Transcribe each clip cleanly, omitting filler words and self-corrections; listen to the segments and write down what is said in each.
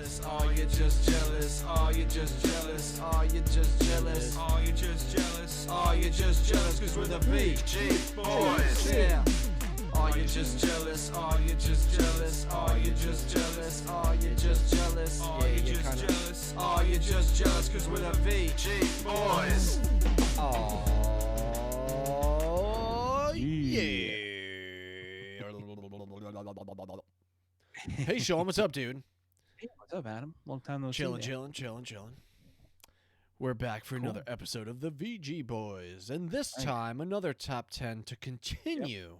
jealous. Oh, you're just jealous. Oh, you're just jealous. Oh, you're just jealous. Oh, you're just jealous. Oh, you're just jealous. Cause we're the VG boys. Yeah. Oh, you're just jealous. Oh, you're just jealous. Oh, you're just jealous. Oh, you're just jealous. Oh, you're just jealous. Oh, you're just jealous. Cause we're the VG boys. Oh, yeah. Hey, Sean, what's up, dude? Hey, what's up, Adam? Long time no see. Chillin'. We're back for another episode of the VG Boys, and this time another top 10 to continue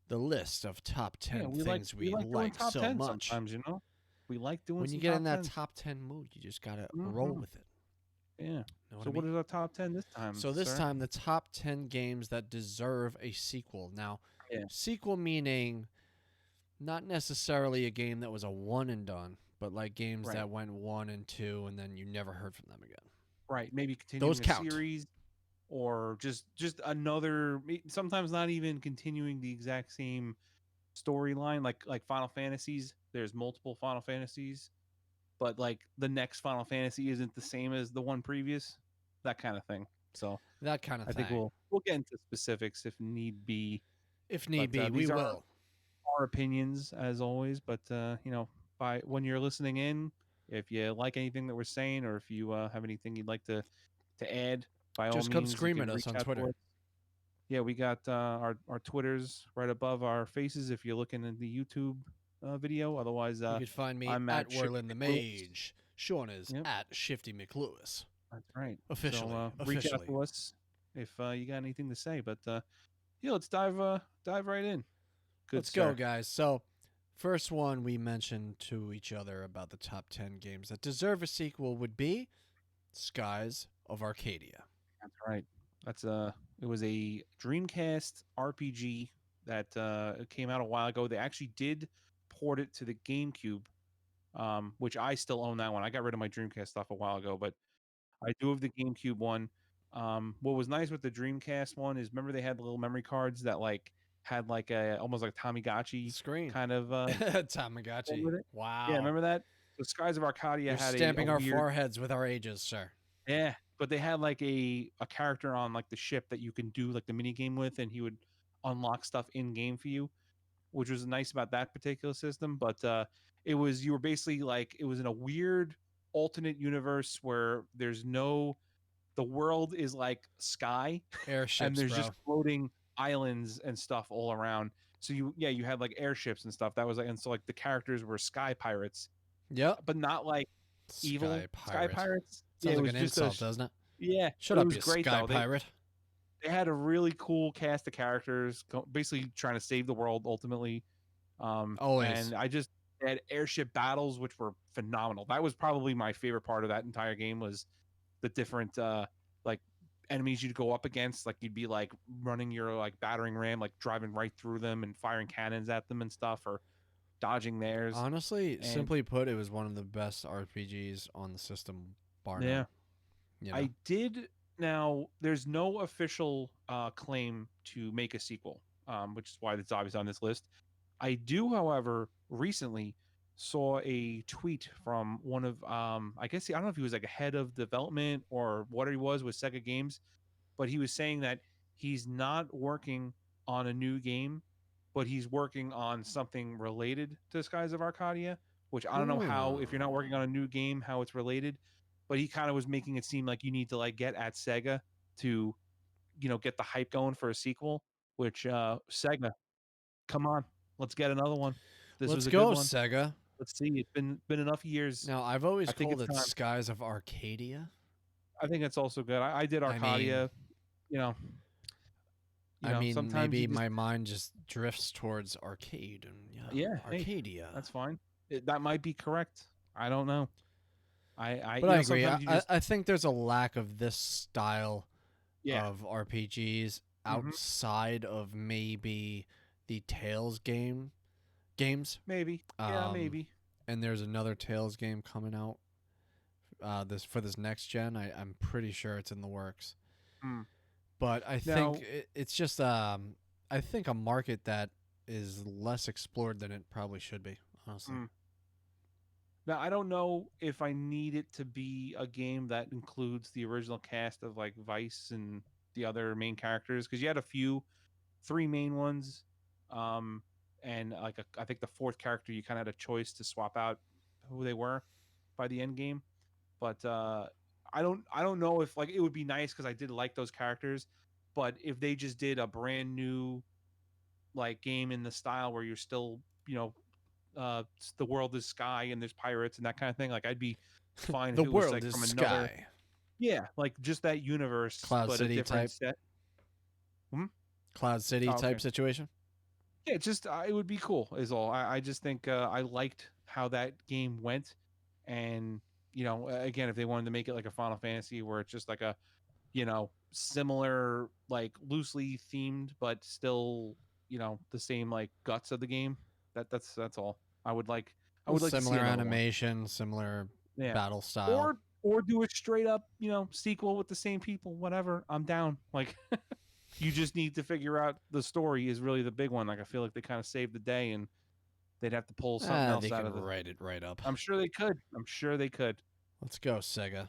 the list of top 10 things we like top so 10 much. Sometimes, you know, we like doing. When you get in that top 10 mood, you just gotta roll with it. Yeah. Know So what is our top 10 this time? So this time, the top 10 games that deserve a sequel. Now, sequel meaning not necessarily a game that was a one and done, but like games that went 1 and 2 and then you never heard from them again. Right. Maybe continuing a series, or just another. Sometimes not even continuing the exact same storyline. Like Final Fantasies. There's multiple Final Fantasies, but like the next Final Fantasy isn't the same as the one previous. That kind of thing. So that kind of thing. I think we'll get into specifics if need be. If need be, we will. Our opinions as always, but you know, by when you're listening in, if you like anything that we're saying, or if you have anything you'd like to add, by all means, just come scream at us on Twitter. Yeah, we got our Twitters right above our faces if you're looking at the YouTube video. Otherwise, you can find me I'm at Werlin the Mage. Sean is at Shifty McLewis. That's right. Officially, so, reach out to us if you got anything to say. But yeah, let's dive right in. Let's go, guys. So, first one we mentioned to each other about the top 10 games that deserve a sequel would be Skies of Arcadia. That's right. It was a Dreamcast RPG that came out a while ago. They actually did port it to the GameCube, which I still own that one. I got rid of my Dreamcast stuff a while ago, but I do have the GameCube one. What was nice with the Dreamcast one is, remember they had the little memory cards that had almost like Tamagotchi screen kind of Tamagotchi. Wow. Yeah, remember that? The Skies of Arcadia You're had stamping our foreheads with our ages, sir. Yeah, but they had like a character on like the ship that you can do like the mini game with, and he would unlock stuff in game for you, which was nice about that particular system. But you were basically like, it was in a weird alternate universe where the world is like sky, airships, and there's just floating islands and stuff all around. So you had like airships and stuff. That was like, and so like the characters were sky pirates. Yep. But not like evil sky pirates. Sounds like an insult, doesn't it? Yeah. Shut up, you sky pirate. They had a really cool cast of characters, basically trying to save the world ultimately. Always. And they had airship battles, which were phenomenal. That was probably my favorite part of that entire game, was the different like enemies you'd go up against. Like you'd be like running your like battering ram, like driving right through them and firing cannons at them and stuff, or dodging theirs. Honestly, simply put, it was one of the best RPGs on the system, bar none. Yeah. You know? I did. Now, there's no official claim to make a sequel, which is why it's obviously on this list. I do, however, recently saw a tweet from one of, I guess, I don't know if he was like a head of development or what he was with Sega Games, but he was saying that he's not working on a new game, but he's working on something related to Skies of Arcadia, which I don't know how, if you're not working on a new game, how it's related. But he kind of was making it seem like you need to like get at Sega to, get the hype going for a sequel. Which Sega, come on, let's get another one. Let's go, Sega. Let's see. It's been enough years. Now, I've always called it Skies of Arcadia. I think it's also good. I did Arcadia. I mean, maybe my mind just drifts towards arcade and Arcadia. Hey, that's fine. That might be correct. I don't know. I agree. I think there's a lack of this style of RPGs outside of maybe the Tales games. Maybe. Maybe. And there's another Tales game coming out for this next gen. I'm pretty sure it's in the works. But I think it's just I think a market that is less explored than it probably should be, honestly. Now I don't know if I need it to be a game that includes the original cast of like Vice and the other main characters, because you had a few, three main ones, um, and like I think the fourth character you kind of had a choice to swap out who they were by the end game. But I don't know if like it would be nice because I did like those characters, but if they just did a brand new like game in the style where you're still the world is sky and there's pirates and that kind of thing, like I'd be fine if The it was world like is from another, sky. yeah, like just that universe Cloud but a City different type. set. Hmm? Cloud City Oh, type okay. situation. Yeah, just it would be cool is all. I just think I liked how that game went, and again, if they wanted to make it like a Final Fantasy where it's just like a similar, like loosely themed but still the same like guts of the game, that's all. I would like I Well, would like to see similar another one. animation, similar Yeah. battle style. Or do a straight up, sequel with the same people, whatever. I'm down. Like you just need to figure out the story is really the big one. Like I feel like they kind of saved the day and they'd have to pull something They else out can of the. write it right up. I'm sure they could. I'm sure they could. Let's go, Sega.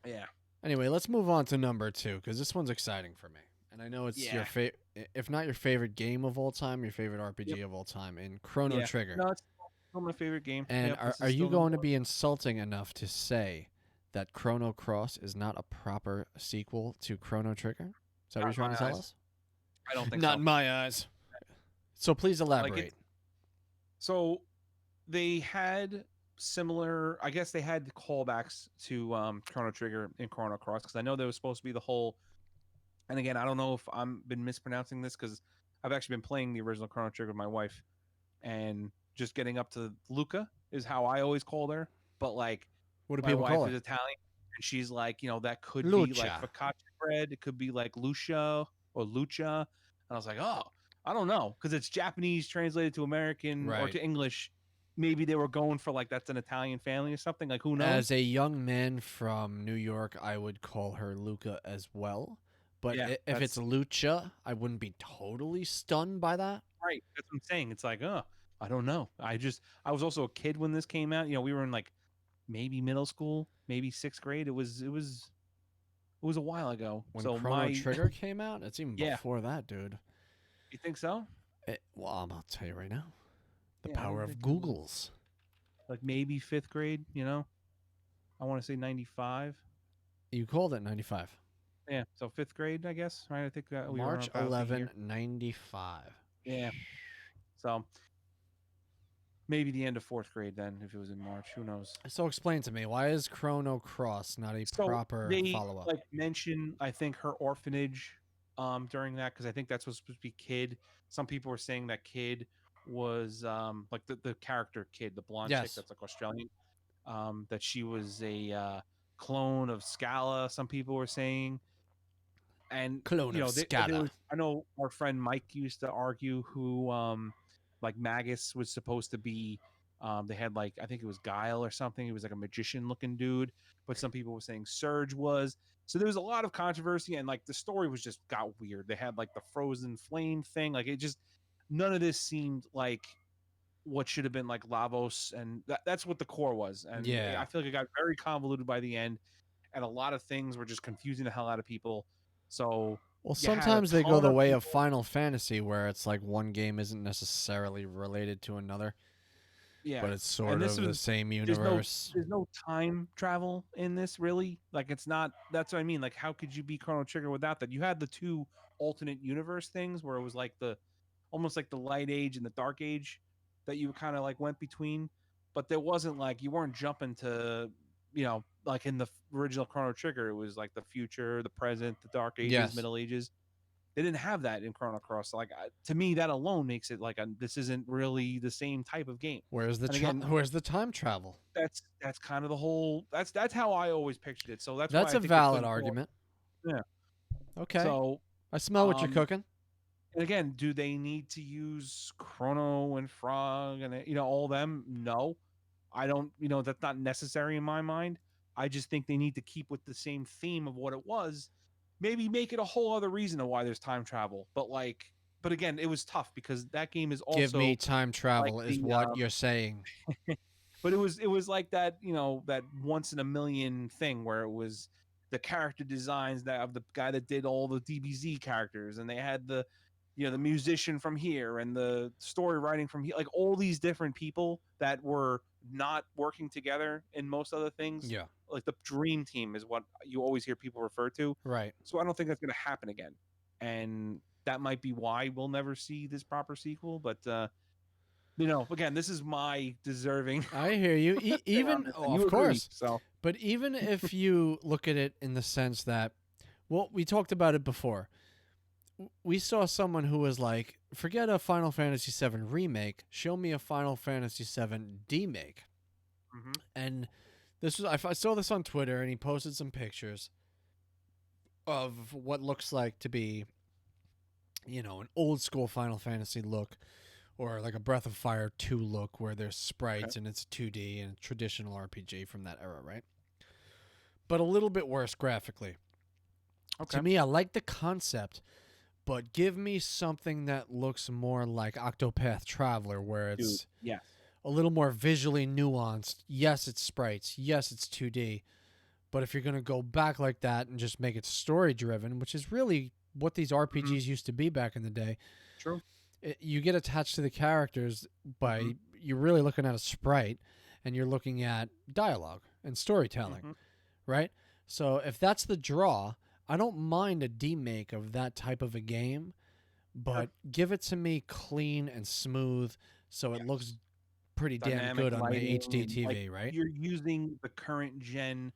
Yeah. Anyway, let's move on to number 2 because this one's exciting for me, and I know it's your Yeah. if not your favorite game of all time, your favorite RPG Yep. of all time, in Chrono Yeah. Trigger. No, it's still my favorite game. And Yep. This are is you still going number to one. be insulting enough to say that Chrono Cross is not a proper sequel to Chrono Trigger? Is that what Not you're in trying to my tell eyes. us? I don't think Not so. in my eyes. So please Like elaborate. it's so they had similar. I guess they had callbacks to Chrono Trigger and Chrono Cross because I know there was supposed to be the whole. And again, I don't know if I'm been mispronouncing this because I've actually been playing the original Chrono Trigger with my wife, and just getting up to Luca is how I always called her. But like What do my people call wife her? is Italian, and she's like, that could be like Lucha. focaccia bread. It could be like Lucia or Lucha. And I was like, oh, I don't know, because it's Japanese translated to American or Right. to English. Maybe they were going for like that's an Italian family or something. Like who As knows? a young man from New York, I would call her Luca as well. But Yeah, if it's that's Lucha, I wouldn't be totally stunned by that. right. That's what I'm saying. It's like, I don't know. I was also a kid when this came out. We were in like maybe middle school, maybe sixth grade. It was a while ago. When So Chrono my Trigger came out, it's even yeah, before that, dude. you think so? Well, I'm about to tell you right now. The Yeah, I power didn't of think it was Googles. like maybe fifth grade. I want to say 95. You called it 95. Yeah, so fifth grade, I guess. Right? I think we were March about the 11, year. 95. Yeah. So maybe the end of fourth grade then, if it was in March. Who knows? So explain to me, why is Chrono Cross not a So proper they follow-up? like mention, I think, her orphanage during that because I think that's what's supposed to be Kid. Some people were saying that Kid was like the character Kid, the blonde chick Yes. that's like Australian. That she was a clone of Scala. Some people were saying, and Clone of there Scala. was. I know our friend Mike used to argue who like Magus was supposed to be. They had like I think it was Guile or something. He was like a magician looking dude, but some people were saying Surge was. So there was a lot of controversy, and like the story was just got weird. They had like the frozen flame thing, like it just none of this seemed like what should have been like Lavos, and that's what the core was. And Yeah. I feel like it got very convoluted by the end, and a lot of things were just confusing the hell out of people. So Well, you had a sometimes they go ton the of way of people. Final Fantasy, where it's like one game isn't necessarily related to another, Yeah, but it's and sort this of the was same there's no universe. there's no time travel in this really. Like it's not. That's what I mean. Like how could you be Chrono Trigger without that? You had the two alternate universe things where it was like the almost like the light age and the dark age that you kind of like went between, but there wasn't like you weren't jumping to like in the original Chrono Trigger. It was like the future, the present, the dark ages, Yes. middle ages. They didn't have that in Chrono Cross. Like to me, that alone makes it like this isn't really the same type of game. And again, Where's the time travel? that's kind of the whole. That's how I always pictured it. So that's why That's I a think they valid couldn't pull argument. it. Yeah. Okay. So I smell what you're um, cooking. and again, do they need to use Chrono and Frog and all them? No, I don't. That's not necessary in my mind. I just think they need to keep with the same theme of what it was. Maybe make it a whole other reason of why there's time travel. But again, it was tough because that game is Give me also time like travel is the what you're saying. but But it was like that, that once in a million thing where it was the character designs that of the guy that did all the DBZ characters, and they had the musician from here and the story writing from here, like all these different people that were not working together in most other things. Yeah. Like the dream team is what you always hear people refer to. Right. So I don't think that's going to happen again, and that might be why we'll never see this proper sequel. But again, this is my deserving. I hear you. Even you of agree, course. so But even if you look at it in the sense that, well, we talked about it before. We saw someone who was like, forget a Final Fantasy VII remake, show me a Final Fantasy VII demake. mm-hmm. And this was I saw this on Twitter, and he posted some pictures of what looks like to be, an old school Final Fantasy look, or like a Breath of Fire 2 look where there's sprites and it's 2D and traditional RPG from that era, right? But a little bit worse graphically. Okay. To me, I like the concept, but give me something that looks more like Octopath Traveler, where it's a little more visually nuanced. Yes, it's sprites. Yes, it's 2D. But if you're going to go back like that and just make it story-driven, which is really what these RPGs used to be back in the day. True. You get attached to the characters by you're really looking at a sprite, and you're looking at dialogue and storytelling, right? So if that's the draw, I don't mind a demake of that type of a game, but give it to me clean and smooth so it looks pretty damn good on my HD TV, right? You're using the current gen,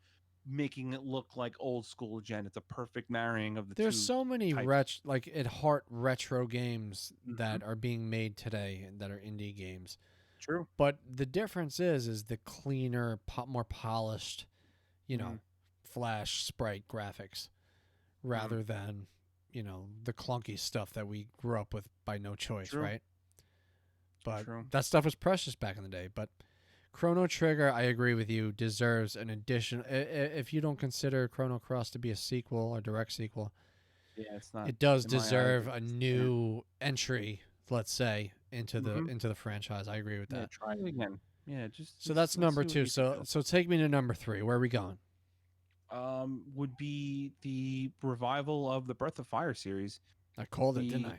making it look like old school gen. It's a perfect marrying of the two. There's so many at heart retro games that are being made today that are indie games. True. But the difference is the cleaner, more polished, flash sprite graphics rather than, the clunky stuff that we grew up with by no choice, right? But that stuff was precious back in the day. But Chrono Trigger, I agree with you, deserves an addition. If you don't consider Chrono Cross to be a sequel or direct sequel, it's not. It does deserve a new entry, let's say, into the franchise. I agree with that. Yeah, try it again. Yeah, so that's number 2. So take me to number 3. Where are we going? Would be the revival of the Breath of Fire series. I called it, didn't I?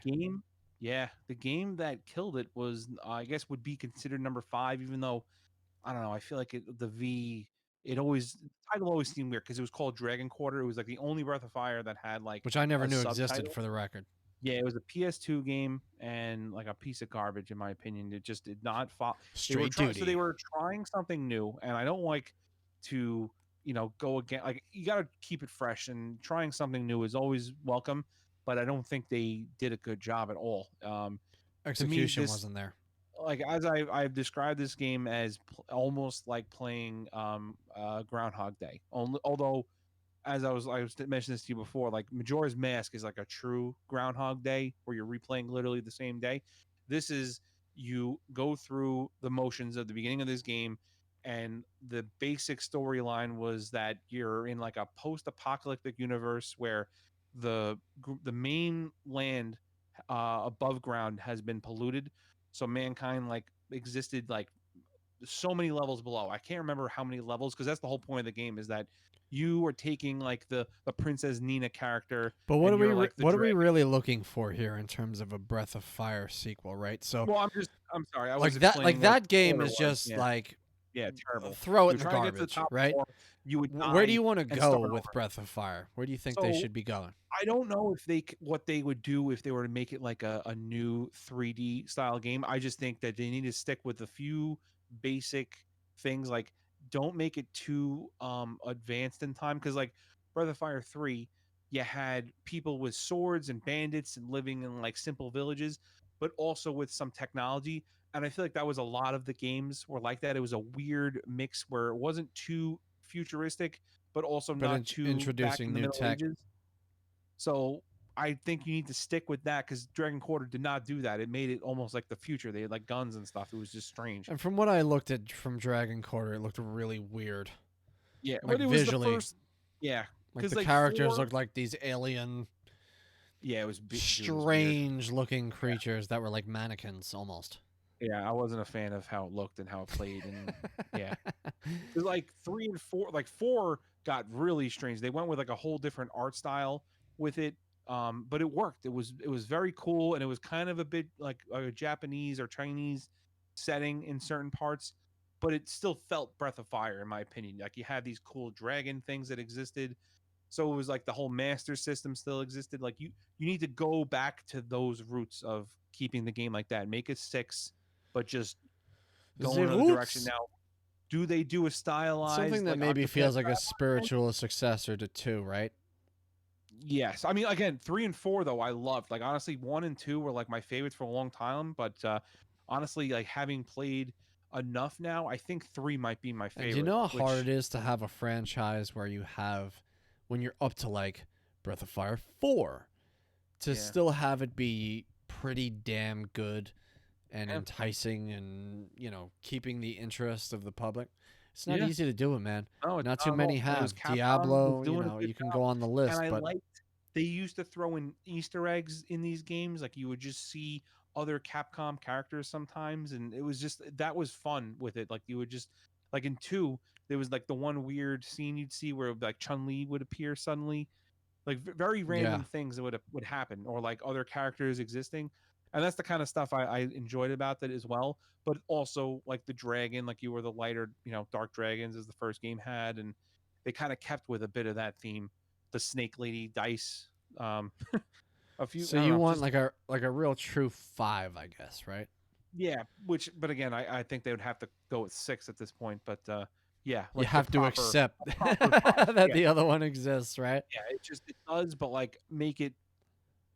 The game that killed it was, I guess, would be considered number 5, even though, I don't know, I feel like the title always seemed weird because it was called Dragon Quarter. It was like the only Breath of Fire that had like, which I never knew subtitle. Existed, for the record. Yeah, it was a PS2 game and like a piece of garbage, in my opinion. It just did not follow. Straight duty. So they were trying something new, and I don't like to, go again. Like, you got to keep it fresh, and trying something new is always welcome. But I don't think they did a good job at all. Execution wasn't there. Like, as I've described this game as almost like playing Groundhog Day. Although, as I was mentioning this to you before, like Majora's Mask is like a true Groundhog Day where you're replaying literally the same day. This is, you go through the motions of the beginning of this game, and the basic storyline was that you're in like a post-apocalyptic universe where the main land above ground has been polluted, so mankind like existed like so many levels below. I can't remember how many levels, because that's the whole point of the game, is that you are taking like the Princess Nina character. But what are we really looking for here in terms of a Breath of Fire sequel, right? So well, I'm sorry, I was that game is just terrible. Throw it in the garbage, right? You would where do you want to go with Breath of Fire? Where do you think they should be going? I don't know what they would do if they were to make it like a new 3D style game. I just think that they need to stick with a few basic things. Like, don't make it too advanced in time, because like Breath of Fire 3, you had people with swords and bandits and living in like simple villages, but also with some technology. And I feel like that was a lot of the games were like that. It was a weird mix where it wasn't too futuristic, but also not too introducing back in the new Middle tech. Ages. So I think you need to stick with that, because Dragon Quarter did not do that. It made it almost like the future. They had like guns and stuff. It was just strange. And from what I looked at from Dragon Quarter, it looked really weird. Yeah, like but it visually, was the first. Yeah, like the characters looked like these alien. Yeah, it was strange looking creatures that were like mannequins almost. Yeah, I wasn't a fan of how it looked and how it played, and yeah, like 3 and 4, like 4 got really strange. They went with like a whole different art style with it, but it worked. It was very cool, and it was kind of a bit like a Japanese or Chinese setting in certain parts, but it still felt Breath of Fire in my opinion. Like you had these cool dragon things that existed, so it was like the whole master system still existed. Like you need to go back to those roots of keeping the game like that. Make it 6, but just go The another direction. roots. Now, do they do a Something stylized that like maybe Octopath feels like a Traveler? spiritual successor to 2, right? Yes. I mean, again, 3 and 4 though I loved. Like honestly, 1 and 2 were like my favorites for a long time. But honestly, like having played enough now, I think 3 might be my And do you favorite. know how hard Which it is to have a franchise where you have, when you're up to like Breath of Fire 4, to yeah, still have it be pretty damn good and yeah, enticing and, keeping the interest of the public? It's not yeah. easy to do it, man. No, it's Not too not at many all. And it was have. Capcom was Diablo, doing a good you can job. go on the And list, I but liked they used to throw in Easter eggs in these games. Like you would just see other Capcom characters sometimes, and it was just that was fun with it. Like you would just like in 2, there was like the one weird scene you'd see where like Chun-Li would appear suddenly, like very yeah. random things that would happen, or like other characters existing, and that's the kind of stuff I enjoyed about that as well. But also like the dragon, like you were the lighter, dark dragons as the first game had, and they kind of kept with a bit of that theme. The snake lady dice, um, a few, So I don't you know, want just like a real true 5, I guess, right? yeah. Which, but again, I think they would have to go with 6 at this point. But yeah, You like the have to proper accept proper 5. that Yeah, the other one exists, right? yeah. It does, but like make it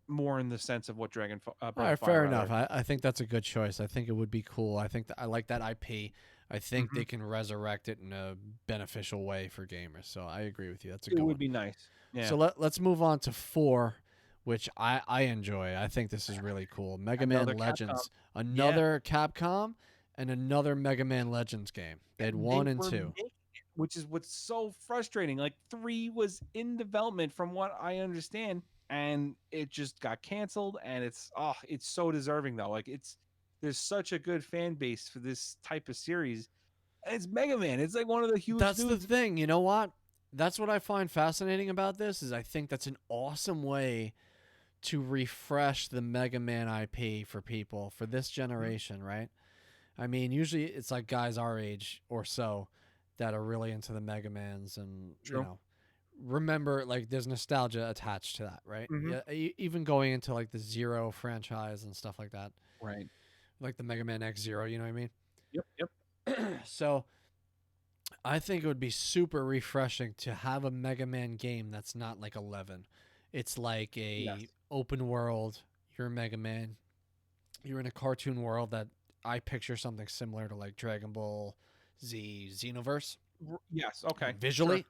more in the sense of what All Breath of right, Fire fair rather. enough. I think that's a good choice. I think it would be cool. I think I like that IP. I think Hmm. they can resurrect it in a beneficial way for gamers. So I agree with you. That's a It good would one. be nice. Yeah. So let's move on to 4, which I enjoy. I think this is really cool. Mega Man Another Capcom. Legends, Yeah. another Capcom, and another Mega Man Legends game. They had And they 1 and were 2. making it, which is what's so frustrating. Like 3 was in development from what I understand, and it just got canceled, and it's so deserving though. Like there's such a good fan base for this type of series. And it's Mega Man. It's like one of the huge That's the dudes. thing. You know what? That's what I find fascinating about this is I think that's an awesome way to refresh the Mega Man IP for people for this Mhm. generation, right? I mean, usually it's like guys our age or so that are really into the Mega Mans and, True. remember like there's nostalgia attached to that, right? Hmm. Yeah, even going into like the Zero franchise and stuff like that, Right. like the Mega Man X Zero, you know what I mean? Yep. Yep. So I think it would be super refreshing to have a Mega Man game that's not like 11. It's like Yes. a open world. You're a Mega Man. You're in a cartoon world that I picture something similar to like Dragon Ball Z Xenoverse Yes. Okay. Sure. visually.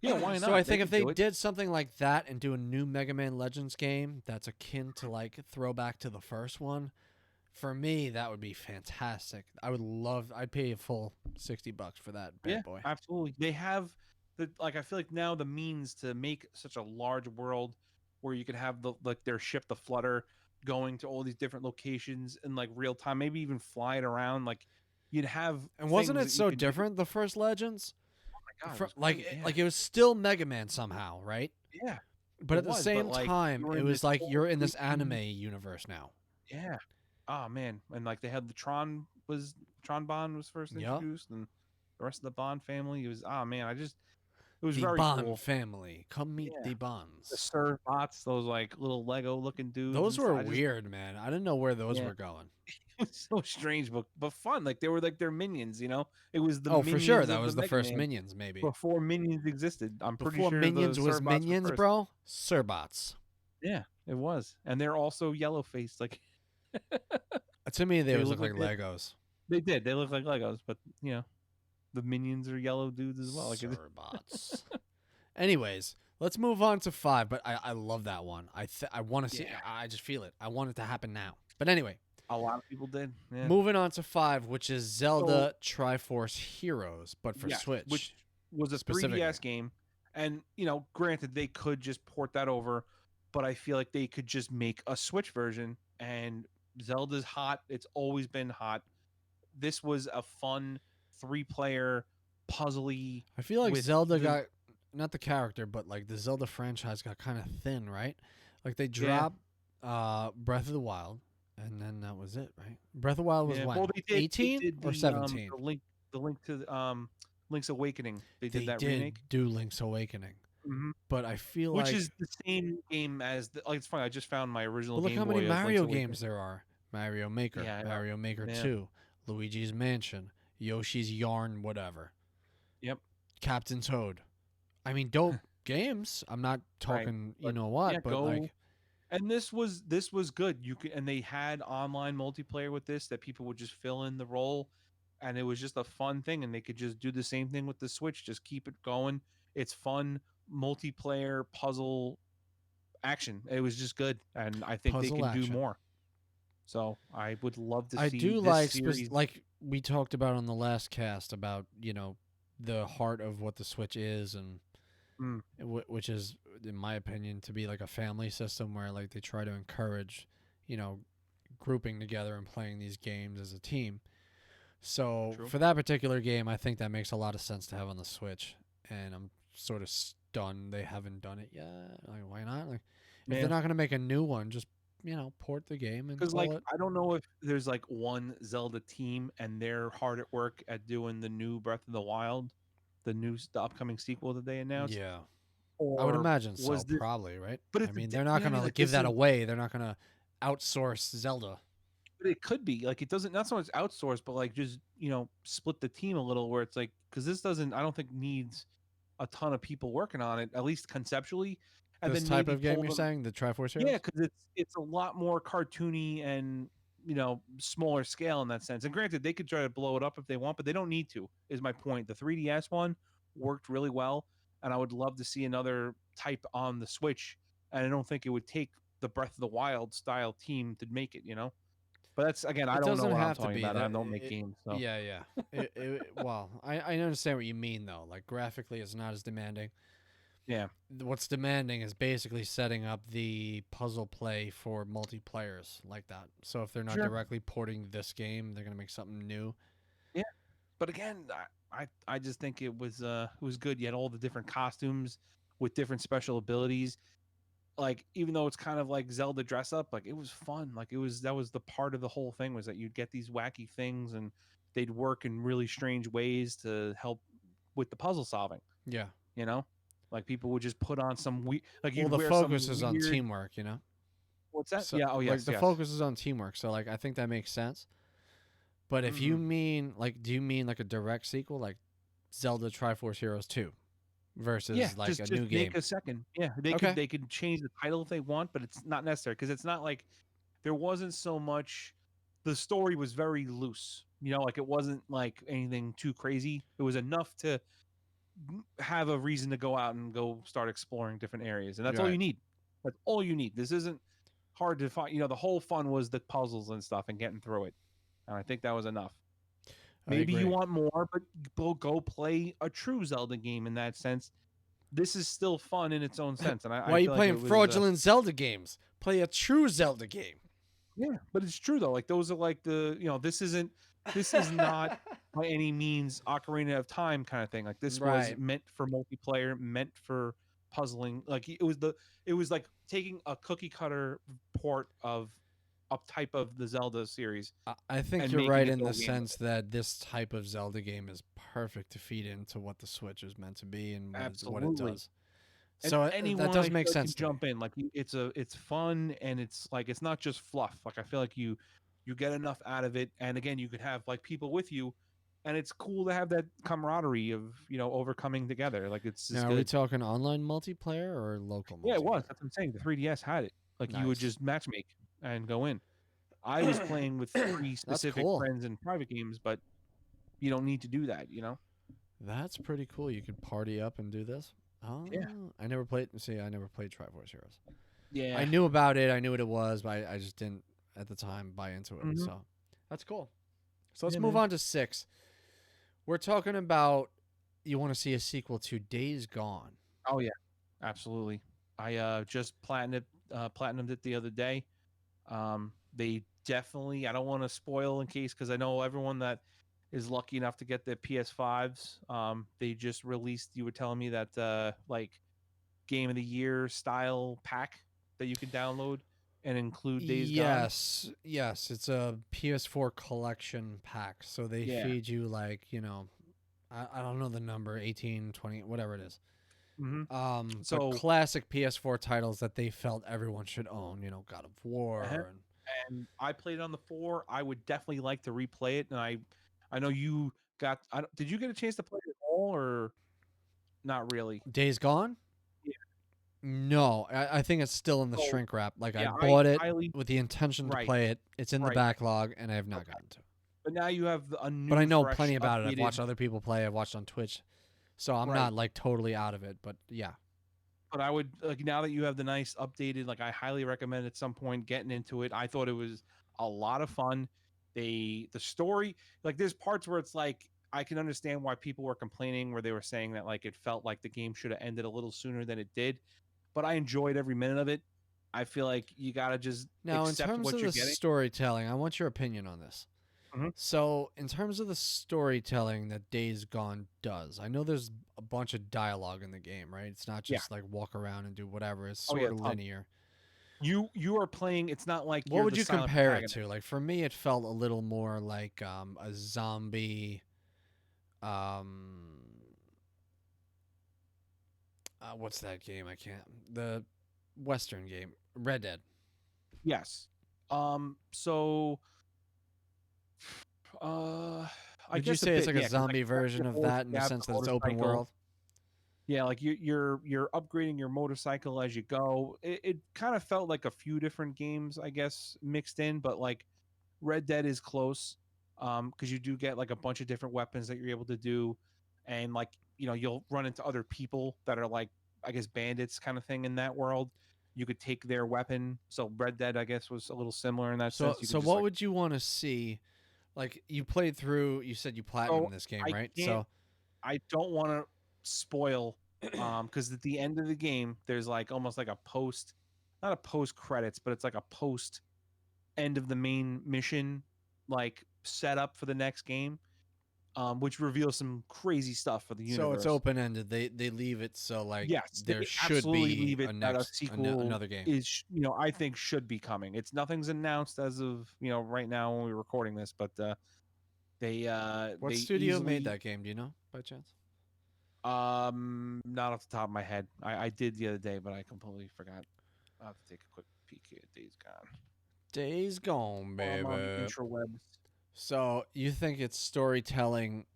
Yeah. Why So I not? They think if could they do it. did something like that and do a new Mega Man Legends game that's akin to like throwback to the first one, for me that would be fantastic. I'd pay a full $60 for that Yeah, bad boy. absolutely. They have the like I feel like now the means to make such a large world where you could have their ship, the Flutter, going to all these different locations in like real time, maybe even fly it around. Like you'd have And wasn't things it that you so could do. Oh different the first Legends? my god, it For, was great. Yeah. like it was still Mega Man somehow, right? Yeah, But it at the was, but same like time, you were it in was this like whole you're in this 3D. anime universe now. Yeah. Oh man. And like they had the Tron Bond was first Yup. introduced, and the rest of the Bond family. It was man, it was The very Bond cool. family. Come meet Yeah. the The Bonds. Sir Bots, those like little Lego looking dudes Those and were stuff. I just weird, man. I didn't know where those yeah, were going. it was so strange, but fun. Like they were like their minions, you know. It was the Oh, for sure. minions That of the was the Mega first Man Minions, maybe. before minions existed. I'm pretty Before sure the Minions was Sir Bots were Minions, first. bro. Sirbots. Yeah, it was, and they're also yellow faced. Like To me, they they always look look like like Legos. they did. They look like Legos, but the minions are yellow dudes as well. Like Sirbots. Anyways, let's move on to 5. But I love that one. I want to see. yeah, I just feel it. I want it to happen now. But anyway, a lot of people did. Yeah. moving on to 5, which is So Zelda Triforce Heroes, but for yes, Switch which was a specifically. 3DS game, and granted they could just port that over, but I feel like they could just make a Switch version and Zelda's hot. It's always been hot. This was a fun 3-player puzzly I feel like with Zelda the got, not the character, but like the Zelda franchise got kind of thin, right? Like they dropped Breath of the Wild, and then that was it, right? Breath of the Wild was yeah. when? Well, they 18 did or 17? the link to Link's Awakening. They did They that did remake. do Link's Awakening, Hmm. but I feel Which like, is the same game as the. Like, it's funny. I just found my original but look Game how many Boy of Link's Mario Awakening. games there are. Mario Maker, Yeah, I know. Mario Maker Yeah. 2, Luigi's Mansion, Yoshi's Yarn, whatever. Yep. Captain Toad. I mean, dope games. I'm not Right. talking, you But know what, yeah, but go. like, And this was good. You could, and they had online multiplayer with this that people would just fill in the role, and it was just a fun thing. And they could just do the same thing with the Switch. Just keep it going. It's fun multiplayer puzzle action. It was just good, and I think they puzzle can do action. more. So I would love to I see do this like, series. like we talked about on the last cast about, the heart of what the Switch is, and Mm, which is, in my opinion, to be like a family system where like they try to encourage, you know, grouping together and playing these games as a team. So true. for that particular game, I think that makes a lot of sense to have on the Switch, and I'm sort of stunned they haven't done it yet. Like, why not? Like, if they're Yeah. not going to make a new one, just port the game and Because call like it. I don't know if there's like one Zelda team and they're hard at work at doing the new Breath of the Wild, the upcoming sequel that they announced, Yeah, I would or imagine so. was this? Probably, right? But I it's mean, they're you not know what I going mean. to like Like give this that is, away. They're not going to outsource Zelda. but it could be like it doesn't not so much outsourced, but like just split the team a little where it's like because this doesn't I don't think needs a ton of people working on it at least conceptually, and This then type maybe of game pull you're them. saying, the Triforce Yeah, Heroes? because it's a lot more cartoony and smaller scale in that sense. And granted, they could try to blow it up if they want, but they don't need to. Is my point. The 3DS one worked really well, and I would love to see another type on the Switch. And I don't think it would take the Breath of the Wild style team to make it. But that's again, I It don't know doesn't what I'm have to talking be about. I that. don't make games, so Yeah, yeah. Well, I understand what you mean though. Like graphically, it's not as demanding. yeah, What's demanding is basically setting up the puzzle play for multiplayers like that. So if they're not sure, directly porting this game, they're gonna make something new. yeah. But again, I just think it was good. You had all the different costumes with different special abilities. Like even though it's kind of like Zelda dress up, like it was fun. Like that was the part of the whole thing was that you'd get these wacky things and they'd work in really strange ways to help with the puzzle solving. Yeah. You know, like people would just put on some like Well, you'd the wear some focus is on weird. teamwork, What's that? So Yeah. Oh like yes, the yes. focus is on teamwork. So like I think that makes sense. But if you Mm-hmm. mean like, do you mean like a direct sequel, like Zelda Triforce Heroes 2 Yeah, versus like a just new make game? a second. Yeah, they could Okay. they could change the title if they want, but it's not necessary because it's not like there wasn't so much. The story was very loose. Like it wasn't like anything too crazy. It was enough to have a reason to go out and go start exploring different areas, and that's all Right. you need. That's all you need. This isn't hard to find. The whole fun was the puzzles and stuff and getting through it, and I think that was enough. I Maybe you agree. want more, but go play a true Zelda game in that sense. This is still fun in its own sense, and Why I are you feel like playing it was fraudulent Zelda games? Play a true Zelda game. yeah, but it's true though. Like those are like this is not by any means Ocarina of Time kind of thing. Like this was Right. meant for multiplayer, meant for puzzling. Like it was like taking a cookie cutter port of a type of the Zelda series I think and you're making right its in the own game with sense it. that this type of Zelda game is perfect to feed into what the Switch is meant to be and what it Absolutely. does. And So that anyone I does feel make like can sense to me. jump in. Like it's fun and it's like it's not just fluff. Like I feel like you get enough out of it. And again, you could have like people with you, and it's cool to have that camaraderie of overcoming together. Like it's just Now, are we good. talking online multiplayer or local Yeah, it was. multiplayer? That's what I'm saying. The 3DS had it. Like you would Nice. just matchmake and go in. I was playing with three That's specific cool. friends in private games, but you don't need to do that. That's pretty cool. You could party up and do this. Oh, Yeah. I never played. See, I never played Triforce Heroes. I Yeah. knew about it. I knew what it was, but I just didn't at the time buy into it. Hmm. So that's cool. So let's Yeah, move man. on to 6. We're talking about, you want to see a sequel to Days Gone. Oh yeah, absolutely. I just platinumed it the other day. They definitely, I don't want to spoil in case, because I know everyone that is lucky enough to get their PS5s, they just released, you were telling me that like game of the year style pack that you can download and include Days Gone. Yes, it's a PS4 collection pack. So they Yeah. feed you like, I don't know the number, 18, 20, whatever it is. Mm-hmm. But So, classic PS4 titles that they felt everyone should own, God of uh-huh. War. And I played on the 4. I would definitely like to replay it. And I know you got. Did you get a chance to play it all, or not really? Days Gone? Yeah. No, I think it's still in the So shrink wrap. Like I yeah, I bought it highly with the intention to right, play it. It's in the right. backlog, and I have not Okay. gotten to it. But now you have a But I new, know fresh, plenty about it. I've updated. watched other people play. I've watched on Twitch, so I'm Right. not like totally out of it. But yeah, But I would like, now that you have the nice updated, like I highly recommend at some point getting into it. I thought it was a lot of fun. The story, like there's parts where it's like I can understand why people were complaining, where they were saying that like it felt like the game should have ended a little sooner than it did. But I enjoyed every minute of it. I feel like you gotta just now in accept terms what of you're the getting. storytelling, I want your opinion on this. Mhm. So, in terms of the storytelling that Days Gone does, I know there's a bunch of dialogue in the game, right? It's not Yeah. just like walk around and do whatever. It's Oh yeah. sort of linear. You are playing. It's not like What you're would the you silent compare it protagonist. to? Like for me, it felt a little more like a zombie. Um, what's that game? I can't. The Western game, Red Dead. Yes. So I Would you guess a say it's bit, like a yeah, because like zombie you have version your of horse, that in you the have the sense that it's open motorcycle. world? Yeah, like you're upgrading your motorcycle as you go. It kind of felt like a few different games, I guess, mixed in, but like Red Dead is close, because you do get like a bunch of different weapons that you're able to do, and like you'll run into other people that are like I guess bandits kind of thing in that world. You could take their weapon. So Red Dead, I guess, was a little similar in that So, sense. You could so just what like would you want to see? Like you played through, you said you so platinum this game, I right? can't So I don't want to spoil, because at the end of the game there's like almost like a post, not a post credits, but it's like a post end of the main mission, like setup for the next game, which reveals some crazy stuff for the So it's universe. open ended. They leave it so like Yes, they there should absolutely be leave it a that a next sequel another game. is, I think should be coming. It's nothing's announced as of right now when we're recording this, but What they studio made easily. that game? Do you know by chance? Not off the top of my head. I did the other day, but I completely forgot. I'll have to take a quick peek here. Days Gone. Days Gone, While I'm on the baby. intrawebs. So you think it's storytelling?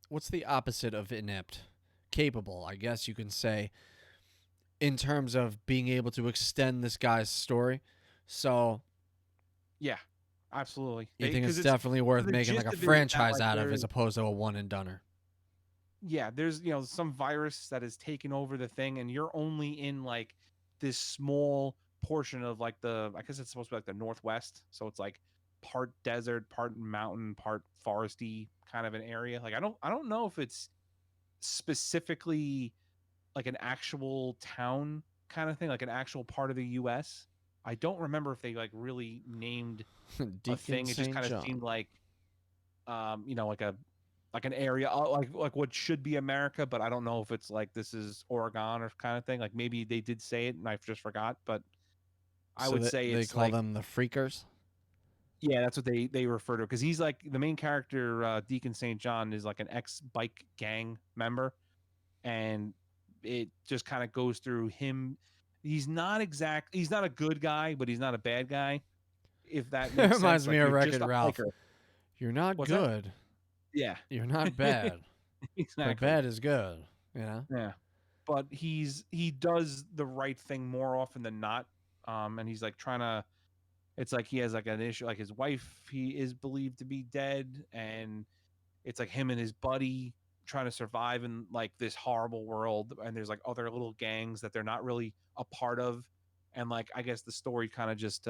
What's the opposite of inept? Capable, I guess you can say, in terms of being able to extend this guy's story. So Yeah, absolutely. you think it's Because definitely worth the making like gist a of it is that franchise like out of as there's opposed to a one and doneer. yeah there's some virus that has taken over the thing, and you're only in like this small portion of like I guess it's supposed to be like the northwest, so it's like part desert, part mountain, part foresty kind of an area. Like I don't know if it's specifically like an actual town kind of thing, like an actual part of the US. I don't remember if they like really named a Deacon thing. It just St. kind of John. seemed like like an area, like what should be America, but I don't know if it's like this is Oregon or kind of thing. Like maybe they did say it and I just forgot, but I So would say they it's call like them the Freakers. yeah, that's what they refer to, because he's like the main character. Deacon St. John is like an ex bike gang member, and it just kind of goes through him. He's not a good guy, but he's not a bad guy, if that It makes sense. reminds me Like of you're just Wreck-It a Ralph. biker. You're not What's that? good. Yeah. You're not bad. But Exactly. bad is good. You know? Yeah. But he does the right thing more often than not. And he's like trying to, it's like he has like an issue, like his wife he is believed to be dead, and it's like him and his buddy trying to survive in like this horrible world, and there's like other little gangs that they're not really a part of, and like I guess the story kind of just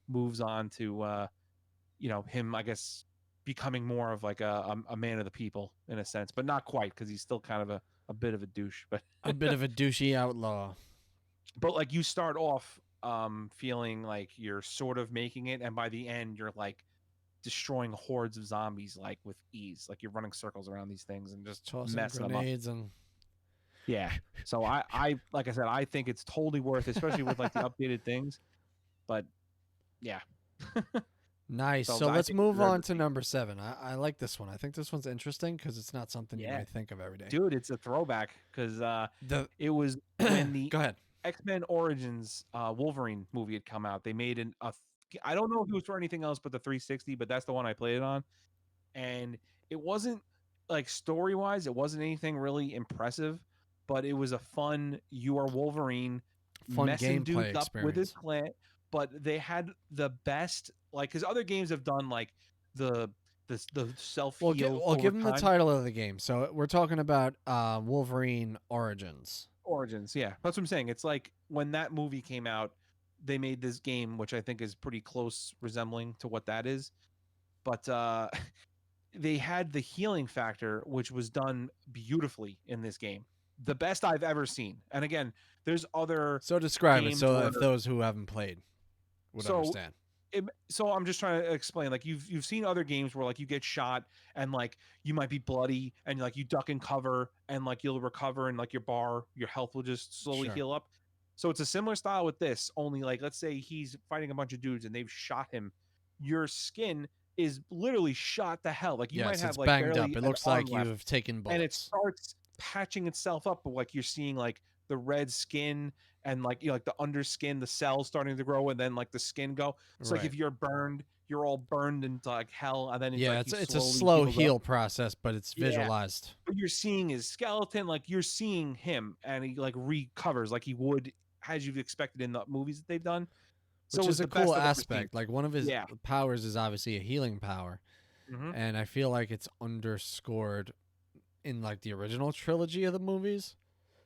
moves on to him, I guess, becoming more of like a man of the people in a sense, but not quite, because he's still kind of a bit of a douche. But A bit of a douchey outlaw. but like you start off feeling like you're sort of making it, and by the end you're like destroying hordes of zombies like with ease. Like you're running circles around these things and just tossing messing them up. grenades and Yeah. So I like I said, I think it's totally worth, especially with like the updated things. But yeah. nice. So So I let's think it's move deserved on to to see. number 7. I like this one. I think this one's interesting because it's not something you Yeah, might think of every day. dude, it's a throwback because The it was when the Go ahead. X-Men Origins Wolverine movie had come out. They made I don't know if it was for anything else but the 360, but that's the one I played it on. And it wasn't like story-wise, it wasn't anything really impressive, but it was a fun you are Wolverine Fun messing gameplay dudes up with his experience. clan. But they had the best, like, because other games have done like the the self heal Well, over give them the time. title of the game. So we're talking about Wolverine Origins. Origins, yeah, that's what I'm saying. It's like when that movie came out, they made this game, which I think is pretty close resembling to what that is. But they had the healing factor, which was done beautifully in this game, the best I've ever seen. And again, there's other So describe it games so where if those who haven't played would so understand. so I'm just trying to explain, like you've seen other games where like you get shot and like you might be bloody and like you duck and cover and like you'll recover and like your health will just slowly Sure. heal up. So it's a similar style with this, only like let's say he's fighting a bunch of dudes and they've shot him. Your skin is literally shot to hell. Like you might Yes, have it's like banged up. barely It an looks arm like left you've taken and it bullets. starts patching itself up, but like you're seeing like the red skin and like like the underskin, the cells starting to grow, and then like the skin go. So like Right. if you're burned, you're all burned into like hell, and then it's Yeah, like he it's a slowly slow heals up. heal process, but it's Yeah, visualized. but you're seeing his skeleton, like you're seeing him, and he like recovers like he would as you've expected in the movies that they've done. So Which it is was a the cool best I've ever seen. aspect. Like one of his Yeah. powers is obviously a healing power, Hmm. and I feel like it's underscored in like the original trilogy of the movies.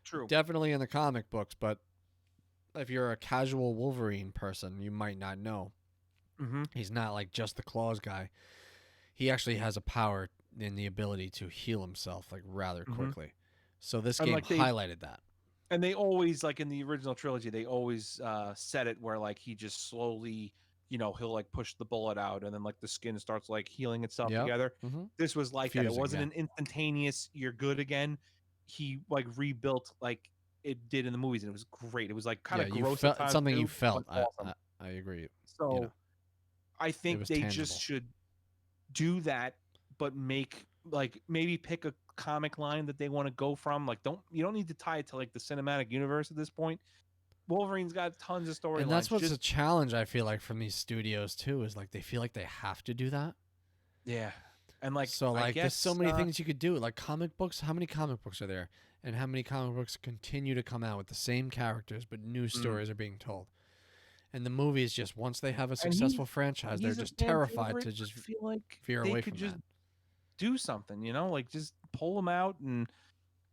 True. Definitely in the comic books, but if you're a casual Wolverine person, you might not know. Hmm. He's not like just the claws guy. He actually has a power in the ability to heal himself like rather Hmm. quickly. So this And game like highlighted that. they always like in the original trilogy they always set it where like he just slowly he'll like push the bullet out and then like the skin starts like healing itself Yep. together. Mm-hmm. This was like that. It Fusing, wasn't yeah. an instantaneous you're good again. He like rebuilt like it did in the movies and it was great. It was like kind Yeah, of you gross at felt it's times something you too, felt. but awesome. I agree. You know, So I it think was they just tangible. should do that, but make like maybe pick a comic line that they want to go from. Like you don't need to tie it to like the cinematic universe at this point. Wolverine's got tons of And storylines. that's what's Just a challenge I feel like from these studios too is like they feel like they have to do that. yeah, and like So I like there's so guess many things you could do. Like comic books, how many comic books are there? And how many comic books continue to come out with the same characters but new stories are being told? And the movies just once they have a and successful franchise, they're he's a just fan terrified favorite. to I just feel like veer they away could from just that. do something, like just pull them out and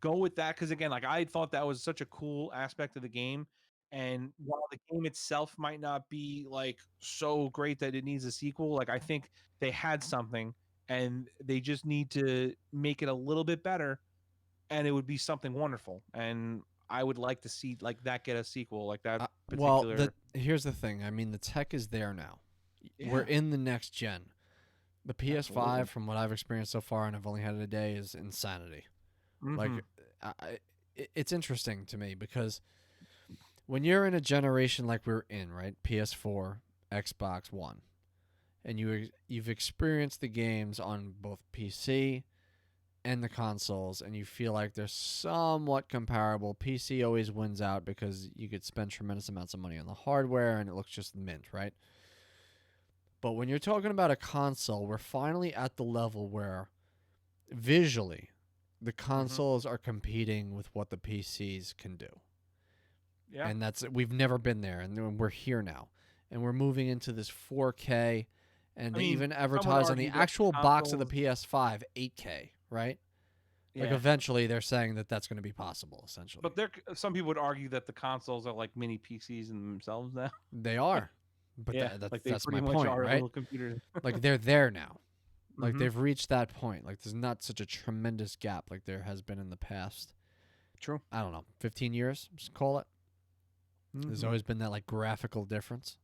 go with that. Because again, like I thought that was such a cool aspect of the game. And while the game itself might not be like so great that it needs a sequel, like I think they had something and they just need to make it a little bit better and it would be something wonderful. And I would like to see like that get a sequel, like that Well, particular. here's the thing. I mean, the tech is there now. We're Yeah, in the next gen. The absolutely. PS5, from what I've experienced so far, and I've only had it a day, is insanity. Like, Hmm. it's interesting to me because when you're in a generation like we're in, right? PS4, Xbox One, and you've experienced the games on both PC and the consoles, and you feel like they're somewhat comparable. PC always wins out because you could spend tremendous amounts of money on the hardware, and it looks just mint, right? But when you're talking about a console, we're finally at the level where visually the consoles are competing with what the PCs can do. Yeah. And we've never been there, and we're here now. And we're moving into this 4K, and I they mean, even some would advertise on the argue that actual box of the consoles- PS5 8K, right? Like Yeah. eventually they're saying that that's going to be possible, essentially. But some people would argue that the consoles are like mini PCs in themselves now. They are. But Yeah, like they that's my pretty much point, are right? little computers. Like they're there now. Like Mhm. they've reached that point. Like there's not such a tremendous gap like there has been in the past. True. I don't know, 15 years, just call it. There's always been that like graphical difference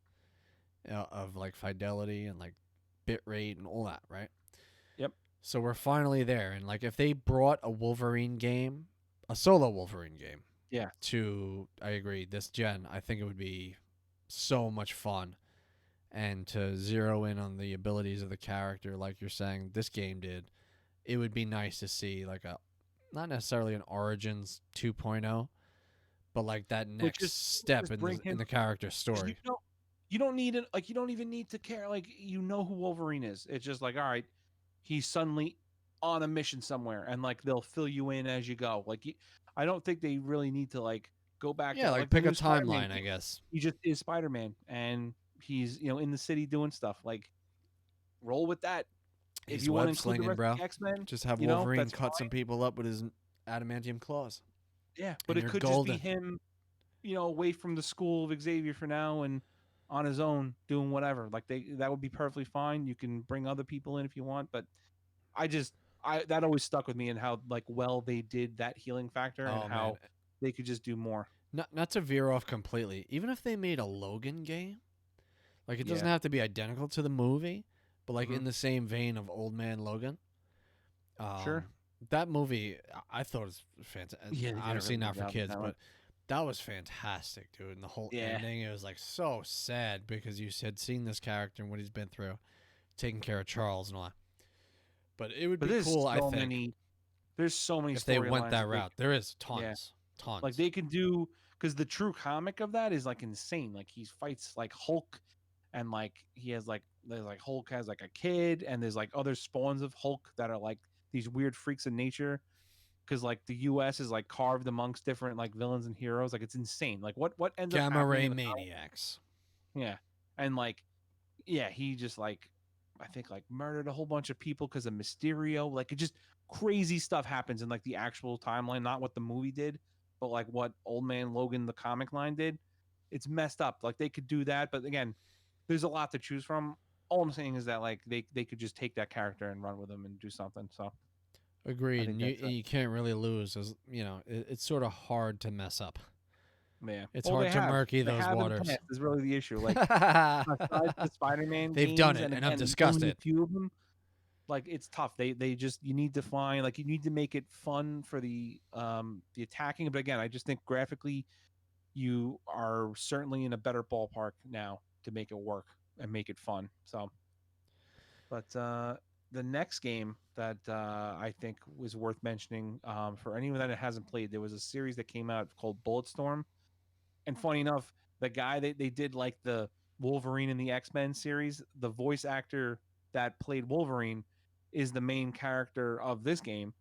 of like fidelity and like bit rate and all that, right? Yep. So we're finally there, and like if they brought a Wolverine game, a solo Wolverine game, Yeah. to I agree this gen, I think it would be so much fun, and to zero in on the abilities of the character, like you're saying this game did. It would be nice to see like a not necessarily an Origins 2.0, but like that But next step just bring in him. the character's 'Cause story. you don't need it. Like you don't even need to care. Like you know who Wolverine is. It's just like all right, he's suddenly on a mission somewhere, and like they'll fill you in as you go. Like I don't think they really need to like go back Yeah, to like like the pick a new Spider-Man timeline, I game. guess. He just is Spider-Man, and he's in the city doing stuff. Like roll with that. If He's you want to web include the slinging, rest of bro. the X-Men, Just have Wolverine that's cut fine. some people up with his adamantium claws. Yeah, but And it you're could just be golden. him, away from the school of Xavier for now and on his own doing whatever. Like that would be perfectly fine. You can bring other people in if you want, but I just I that always stuck with me and how like well they did that healing factor and Oh man, how they could just do more. not to veer off completely. Even if they made a Logan game, like it doesn't Yeah. have to be identical to the movie, but like Mhm. in the same vein of Old Man Logan. Sure. That movie I thought was fantastic. Yeah, they did a Obviously really not good for job with kids, that one. but that was fantastic, dude. And the whole Yeah. ending, it was like so sad because you had seen this character and what he's been through, taking care of Charles and all that. But it would But be there's cool, I so think, many there's so many if they went storylines that that they route. There is yeah. tons, tons. Like they can do because the true comic of that is like insane. Like he fights like Hulk, and like he has like there's like Hulk has like a kid, and there's like other spawns of Hulk that are like these weird freaks of nature. Because like the U.S. is like carved amongst different like villains and heroes. Like it's insane. Like what ends up Gamma happening ray in the maniacs. yeah, and like yeah, he just like I think like murdered a whole bunch of people because of Mysterio. Like it just crazy stuff happens in like the actual timeline, not what the movie did, but like what Old Man Logan the comic line did. It's messed up. Like they could do that, but again, there's a lot to choose from. All I'm saying is that like they could just take that character and run with them and do something. So I Agreed, think and that's you can't really lose, as you know. It's sort of hard to mess up. yeah. It's Well, hard to murky they those have in the waters. past is really the issue. Like besides the Spider-Man They've done games, it, and and I've again, discussed only a it. few of them. Like it's tough. They just you need to find like you need to make it fun for the attacking. But again, I just think graphically you are certainly in a better ballpark now to make it work and make it fun. So, but the next game that I think was worth mentioning for anyone that hasn't played, there was a series that came out called Bulletstorm. And funny enough, the guy they did like the Wolverine in the X-Men series, the voice actor that played Wolverine is the main character of this game.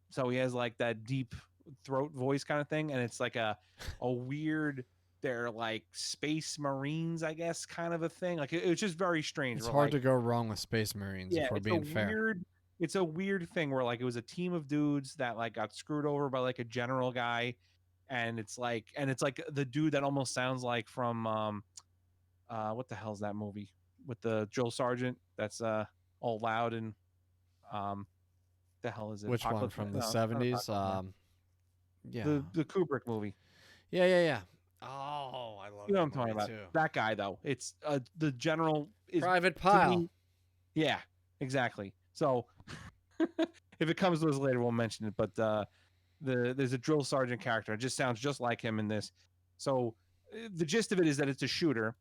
So he has like that deep throat voice kind of thing, and it's like a weird they're like space marines, I guess, kind of a thing. Like it's just very strange. It's We're hard like, to go wrong with Space Marines yeah, if we're being fair. it's a weird thing where like it was a team of dudes that like got screwed over by like a general guy, and it's like the dude that almost sounds like from what the hell's that movie with the Joe Sargent that's all loud and um the hell is it? Which one Apocalypse from the No, it's not 70s? Apocalypse Now. Yeah, The Kubrick movie. yeah. Oh, I love You know what that I'm talking movie about. too. That guy though. It's the general is Private to Pile. me. Yeah, exactly. So if it comes to us later, we'll mention it. But there's a drill sergeant character. It just sounds just like him in this. So the gist of it is that it's a shooter,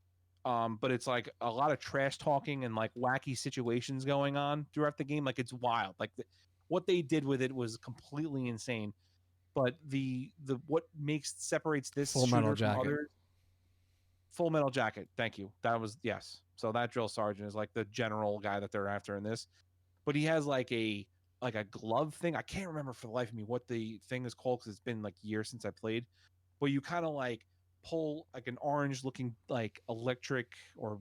but it's like a lot of trash talking and like wacky situations going on throughout the game. Like it's wild. Like what they did with it was completely insane. But the what makes separates this Full Metal shooter from Jacket. others. Full Metal Jacket. Thank you. That was yes. So that drill sergeant is like the general guy that they're after in this, but he has like a glove thing. I can't remember for the life of me what the thing is called because it's been like years since I played. But you kind of like pull like an orange looking like electric or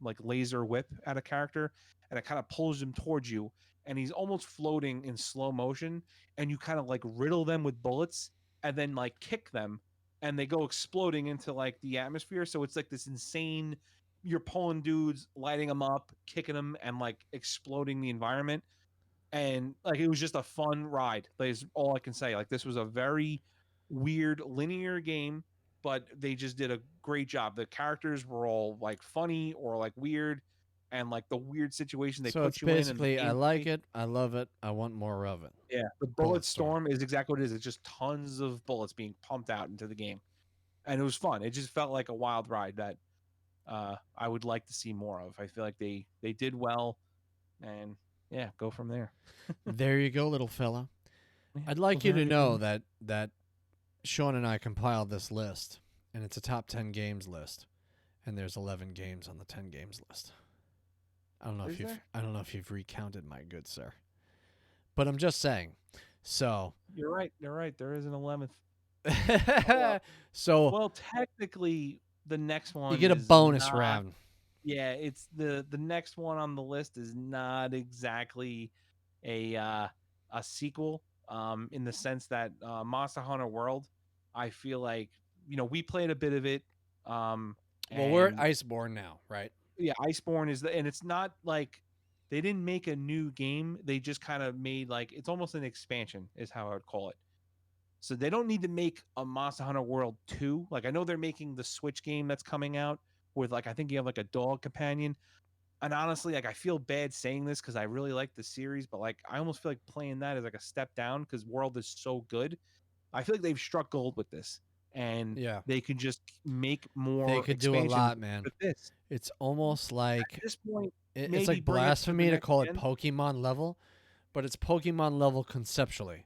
like laser whip at a character, and it kind of pulls him towards you, and he's almost floating in slow motion, and you kind of like riddle them with bullets and then like kick them, and they go exploding into like the atmosphere. So it's like this insane. You're pulling dudes, lighting them up, kicking them, and like exploding the environment. And like it was just a fun ride. That is all I can say. Like this was a very weird linear game, but they just did a great job. The characters were all like funny or like weird, and like the weird situation they So it's put you in, and the basically, I like gameplay. it, I love it, I want more of it. Yeah, the bullet storm is exactly what it is. It's just tons of bullets being pumped out into the game, and it was fun. It just felt like a wild ride that I would like to see more of. I feel like they did well, and yeah, go from there. There you go, little fella. Yeah, I'd like you there to you know go. that Sean and I compiled this list, and it's a top 10 games list, and there's 11 games on the 10 games list. I don't know Is there? I don't know if you've recounted, my good sir, but I'm just saying. So You're right. You're right. There is an 11th. so Well, technically, the next you one get a is bonus not. round. Yeah, it's the next one on the list is not exactly a sequel. In the sense that Monster Hunter World, I feel like we played a bit of it. Um, Well, we're at and Iceborne now, right? yeah, Iceborne and it's not like they didn't make a new game. They just kind of made like it's almost an expansion, is how I would call it. So they don't need to make a Monster Hunter World 2. Like I know they're making the Switch game that's coming out with like I think you have like a dog companion. And honestly, like I feel bad saying this because I really like the series, but like I almost feel like playing that is like a step down because World is so good. I feel like they've struck gold with this, and Yeah. they can just make They more could do a expansions lot, man. with this. It's almost At like this point, it's maybe like bring it to the blasphemy to next call it gen. Pokemon level, but it's Pokemon level conceptually.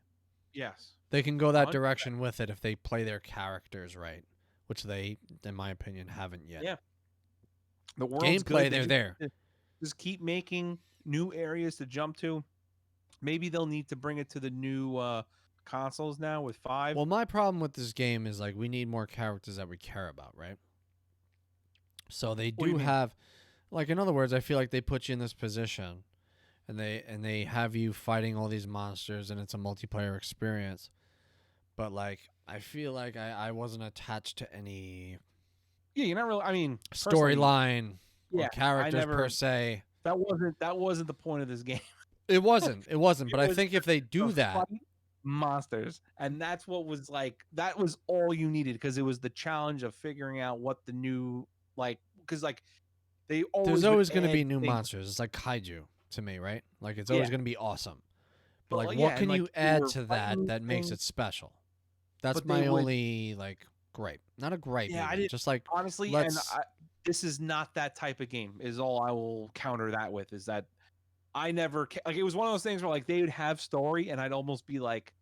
Yes, They can go that 100%. direction with it if they play their characters right, which they, in my opinion, haven't yet. Yeah, the world's Gameplay, good. They they're just there. just keep making new areas to jump to. Maybe they'll need to bring it to the new consoles now with 5. Well, my problem with this game is like we need more characters that we care about, right? So they What do you do mean? have, like, in other words, I feel like they put you in this position, and they have you fighting all these monsters, and it's a multiplayer experience. But like, I feel like I wasn't attached to any Yeah, you're not really. I mean, personally, storyline or yeah, I characters per never. se. That wasn't the point of this game. It wasn't. It wasn't. It But I was think if they to do that, fight monsters, and that's what was like. That was all you needed because it was the challenge of figuring out what the new like. Because like they there's always would always going to add be new things. monsters. It's like kaiju to me, right? Like it's Yeah, always going to be awesome. But but like, yeah, what and can like you you add were to that fighting that makes things, it special? That's but they my would. only like gripe. Not a gripe Yeah, I even. did Just like honestly, and let's this is not that type of game. Is all I will counter that with is that I never like it was one of those things where like they would have story and I'd almost be like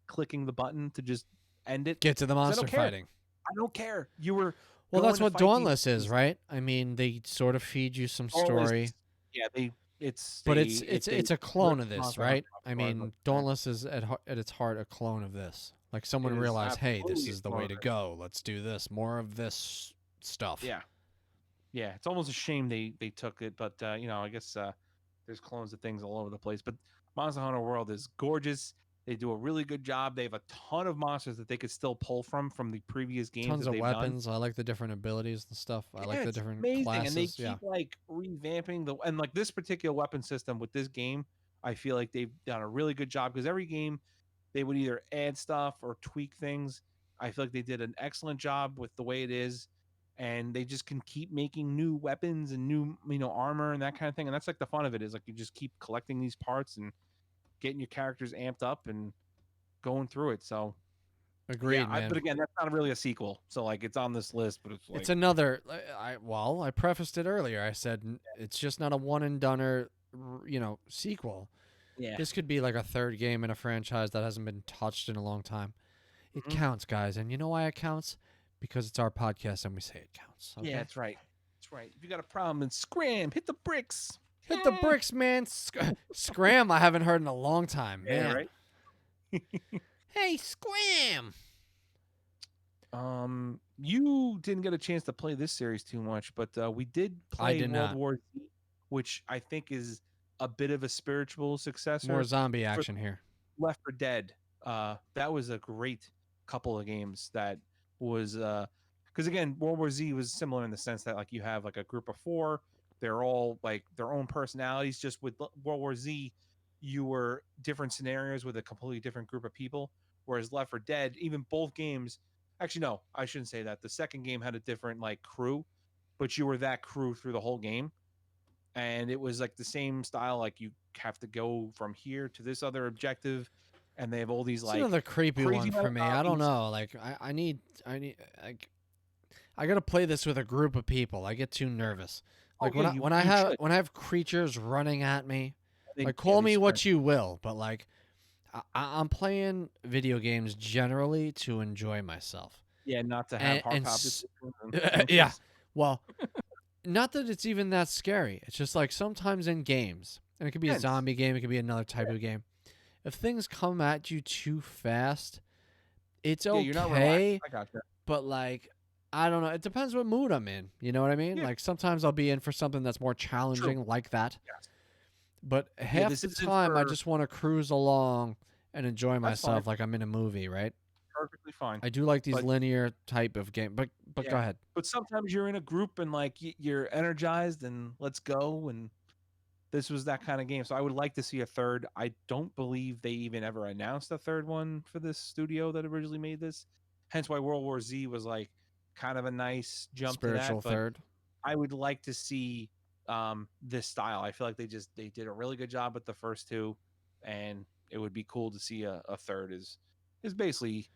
clicking the button to just end it get to the because I monster don't care. fighting. I don't care. You were Well, going that's to what fight these Dauntless is, things. right? I mean, they sort of feed you some Dauntless, story, yeah, but it's a clone ripped of this, Monster Hunter right? off I as far as I'm mean, concerned. Dauntless is at its heart a clone of this. Like It someone is realized, hey, this absolutely a is the clone way of to it. go. Let's do this. More of this stuff. Yeah, yeah. It's almost a shame they took it, but I guess there's clones of things all over the place. But Monster Hunter World is gorgeous. They do a really good job. They have a ton of monsters that they could still pull from the previous games Tons that of they've done. weapons. I like the different abilities and stuff. I like Yeah, the it's different amazing, and they classes. Yeah. keep like revamping and like this particular weapon system with this game. I feel like they've done a really good job because every game they would either add stuff or tweak things. I feel like they did an excellent job with the way it is, and they just can keep making new weapons and new armor and that kind of thing. And that's like the fun of it is like you just keep collecting these parts and getting your characters amped up and going through it. So yeah, Agreed, but man. again, that's not really a sequel. So like it's on this list, but it's like It's another. I prefaced it earlier. I said it's just not a one and doneer, sequel. yeah. This could be like a third game in a franchise that hasn't been touched in a long time. It Mhm. counts, guys, and you know why it counts? Because it's our podcast and we say it counts. Okay? Yeah, that's right. That's right. If you got a problem, then scram, hit the bricks. Hit the bricks, man. Scram, I haven't heard in a long time, Yeah, man. right. Hey, scram. You didn't get a chance to play this series too much, but we did play did World not. War Z, which I think is a bit of a spiritual successor. More zombie for action here. Left 4 Dead. That was a great couple of games that was because again, World War Z was similar in the sense that like you have like a group of 4, they're all like their own personalities. Just with World War Z, you were different scenarios with a completely different group of people. Whereas Left 4 Dead, even both games, Actually, no, I shouldn't say that. The second game had a different like crew, but you were that crew through the whole game, and it was like the same style. Like you have to go from here to this other objective, and they have all these It's like another creepy crazy one amount for of me. I don't zombies. know. Like like I gotta play this with a group of people. I get too nervous. Oh Like yeah, you should. when I have creatures running at me, like Yeah, call they me sprint. what you will, but like I'm playing video games generally to enjoy myself. Yeah, not to have heart And palpitations and yeah, anxious. well, not that it's even that scary. It's just like sometimes in games, and it could be a Tense. zombie game, it could be another type of game. If things come at you too fast, it's Yeah, you're not relaxed. okay, I gotcha. but like I don't know. It depends what mood I'm in. You know what I mean? Yeah, Like sometimes I'll be in for something that's more true. challenging like that. Yes. But Yeah, half this the isn't time I for. just want to cruise along and enjoy That's fine. myself like I'm in a movie, right? Perfectly fine. I do like these But linear type of game. But go yeah, ahead. but sometimes you're in a group and like you're energized and let's go. And this was that kind of game. So I would like to see a third. I don't believe they even ever announced a third one for this studio that originally made this. Hence why World War Z was like kind of a nice jump to that. Spiritual But third. I would like to see this style. I feel like they did a really good job with the first two, and it would be cool to see a third. Is basically